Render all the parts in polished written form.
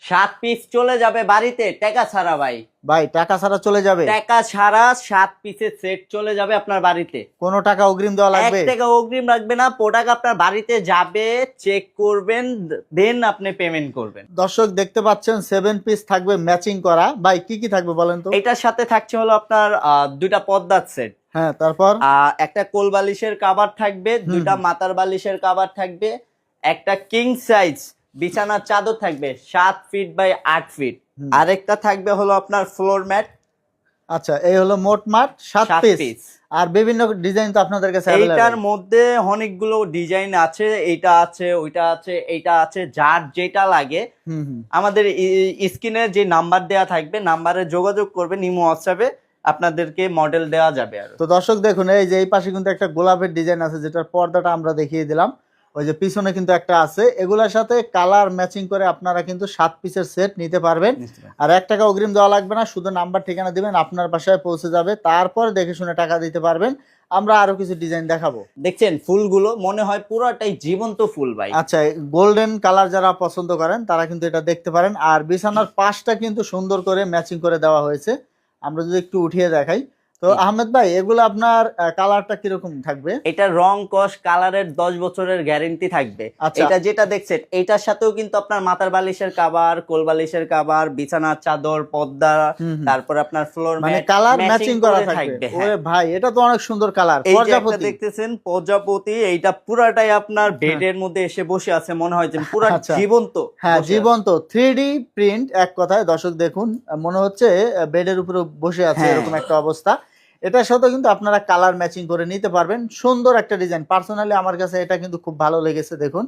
7 piece চলে যাবে বাড়িতে টাকা ছাড়া ভাই। ভাই টাকা ছাড়া চলে যাবে? টাকা ছাড়া 7 পিসের সেট চলে যাবে আপনার বাড়িতে। কোনো টাকা অগ্রিম দেওয়া লাগবে? 1 টাকা অগ্রিম লাগবে না, প্রোডাক্ট আপনার বাড়িতে যাবে, চেক করবেন, দেন আপনি পেমেন্ট করবেন। দর্শক দেখতে পাচ্ছেন 7 পিস থাকবে ম্যাচিং করা। ভাই কি কি থাকবে বলেন তো? এটার সাথে থাকছে হলো আপনার 2টা পর্দার সেট, হ্যাঁ তারপর একটা কোল বালিশের কভার থাকবে, 2টা মাথার বালিশের কভার থাকবে, একটা কিং সাইজ বিছানার চাদর থাকবে 7 ফিট বাই 8 ফিট, আরেকটা থাকবে হলো আপনার ফ্লোর ম্যাট। আচ্ছা এই হলো মোট মাঠ 7 পিস। আর বিভিন্ন ডিজাইন তো আপনাদের কাছে अवेलेबल? এইটার মধ্যে অনেকগুলো ডিজাইন আছে, এইটা আছে, ওইটা আছে, এইটা আছে, যার যেটা লাগে আমাদের স্ক্রিনে যে নাম্বার দেয়া থাকবে, নাম্বারে যোগাযোগ করবেন, ইমো হোয়াটসঅ্যাপে আপনাদেরকে মডেল দেওয়া যাবে। আর তো দর্শক দেখুন এই যে এই পাশে কিন্তু একটা গোলাপের ডিজাইন আছে, যেটার পর্দাটা আমরা দেখিয়ে দিলাম, ওই যে পিছনে কিন্তু একটা আছে। এগুলোর সাথে কালার ম্যাচিং করে আপনারা কিন্তু 7 পিসের সেট নিতে পারবেন। আর 1 টাকা অগ্রিম দেওয়া লাগবে না, শুধু নাম্বার ঠিকানা দিবেন, আপনার বাসায় পৌঁছে যাবে, তারপর দেখে শুনে টাকা দিতে পারবেন। আমরা আরো কিছু ডিজাইন দেখাবো। দেখছেন ফুলগুলো মনে হয় পুরোটাই জীবন্ত ফুল ভাই। আচ্ছা গোল্ডেন কালার যারা পছন্দ করেন তারা কিন্তু এটা দেখতে পারেন। আর বিছানার পাশটা কিন্তু সুন্দর করে ম্যাচিং করে দেওয়া হয়েছে। আমরা যদি একটু উঠিয়ে দেখাই, তো আহমেদ ভাই এগুলো আপনার কালারটা কিরকম থাকবে? এটা রং কস কালারের 10 বছরের গ্যারান্টি থাকবে। এটা যেটা দেখছেন এটার সাথেও কিন্তু আপনার মাথার বালিশের কভার, কোল বালিশের কভার, বিছানার চাদর, পর্দা, তারপর আপনার ফ্লোর ম্যাট, মানে কালার ম্যাচিং করা থাকবে। ওরে ভাই এটা তো অনেক সুন্দর কালার। প্রজাপতি দেখতেছেন, প্রজাপতি, এইটা পুরাটাই আপনার বেডের মধ্যে এসে বসে আছে, মনে হয় যে পুরো জীবন্ত। হ্যাঁ জীবন্ত 3D প্রিন্ট। এক কথায় দর্শক দেখুন মনে হচ্ছে বেডের উপরে বসে আছে, এরকম একটা অবস্থা। এটার সাথে কিন্তু আপনারা কালার ম্যাচিং করে নিতে পারবেন। সুন্দর একটা ডিজাইন, পার্সোনালি আমার কাছে এটা কিন্তু খুব ভালো লেগেছে। দেখুন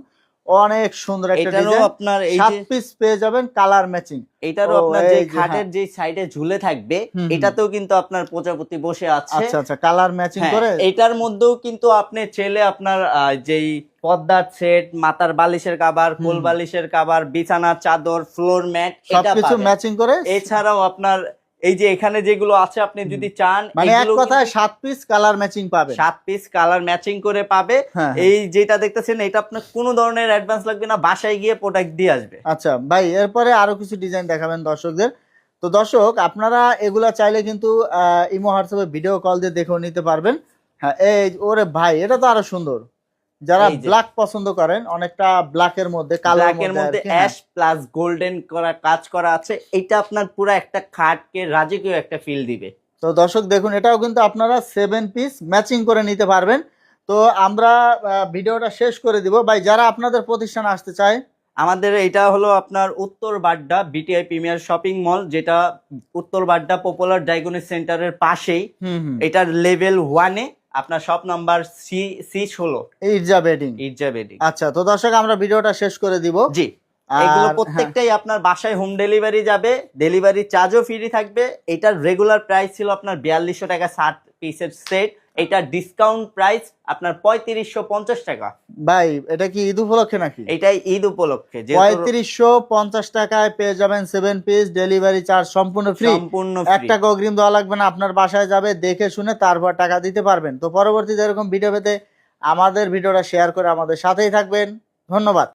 অনেক সুন্দর একটা ডিজাইন। আপনার এই 7 পিস পেয়ে যাবেন কালার ম্যাচিং। এটারও আপনার যে খাটের যে সাইডে ঝুলে থাকবে এটাতেও কিন্তু আপনার প্রজাপতি বসে আছে। আচ্ছা আচ্ছা কালার ম্যাচিং করে। এটার মধ্যেও কিন্তু আপনি ছেলে আপনার যেই পর্দার সেট, মাথার বালিশের কভার, কোল বালিশের কভার, বিছানার চাদর, ফ্লোর ম্যাট, এটা সবকিছু ম্যাচিং করে। এছাড়াও আপনার এই যে এখানে যেগুলো আছে আপনি যদি চান, মানে এক কথায় 7 পিস কালার ম্যাচিং পাবে, 7 পিস কালার ম্যাচিং করে পাবে। এই যেটা দেখতেছেন এটা আপনার কোনো ধরনের অ্যাডভান্স লাগবে না, বাসায় গিয়ে প্রোডাক্ট দিয়ে আসবে। আচ্ছা ভাই এরপরে আরো কিছু ডিজাইন দেখাবেন দর্শকদের। তো দর্শক আপনারা এগুলা চাইলে কিন্তু ইমো হোয়াটসঅ্যাপে ভিডিও কল দিয়ে দেখেও নিতে পারবেন। হ্যাঁ এই ওরে ভাই এটা তো আরো সুন্দর। যারা ব্ল্যাক পছন্দ করেন, অনেকটা ব্ল্যাকের মধ্যে কালোর মধ্যে অ্যাশ প্লাস গোল্ডেন করা কাজ করা আছে, এটা আপনার পুরো একটা খাটকে রাজকীয় একটা ফিল দিবে। তো দর্শক দেখুন এটাও কিন্তু আপনারা 7 পিস ম্যাচিং করে নিতে পারবেন। তো আমরা ভিডিওটা শেষ করে দিব ভাই। যারা আপনাদের প্রতিষ্ঠানে আসতে চায়, আমাদের এটা হলো আপনার উত্তর Badda BTI premier shopping mall, যেটা উত্তর বাড্ডা পপুলার ডায়াগনস্টিক সেন্টারের পাশেই। এটার লেভেল 1 এ আপনার শপ নাম্বার C16 ইরজা বেডিং। আচ্ছা তো দর্শক আমরা ভিডিওটা শেষ করে দিব। জি এগুলো প্রত্যেকটাই আপনার বাসায় হোম ডেলিভারি যাবে, ডেলিভারি চার্জও ফ্রি থাকবে। এটার রেগুলার প্রাইস ছিল আপনার 4200 টাকা 7 পিসের সেট, এটা ডিসকাউন্ট প্রাইস আপনার 3550 টাকা। ভাই এটা কি ঈদ উপলক্ষে নাকি? এটাই ঈদ উপলক্ষে 3550 টাকায় পেয়ে যাবেন 7 পিস, ডেলিভারি চার্জ সম্পূর্ণ ফ্রি। 1 টাকা অগ্রিম দেওয়া লাগবে না, আপনার বাসায় যাবে, দেখে শুনে তারপর টাকা দিতে পারবেন। তো পরবর্তীতে এরকম ভিডিও পেতে আমাদের ভিডিওটা শেয়ার করে আমাদের সাথেই থাকবেন। ধন্যবাদ।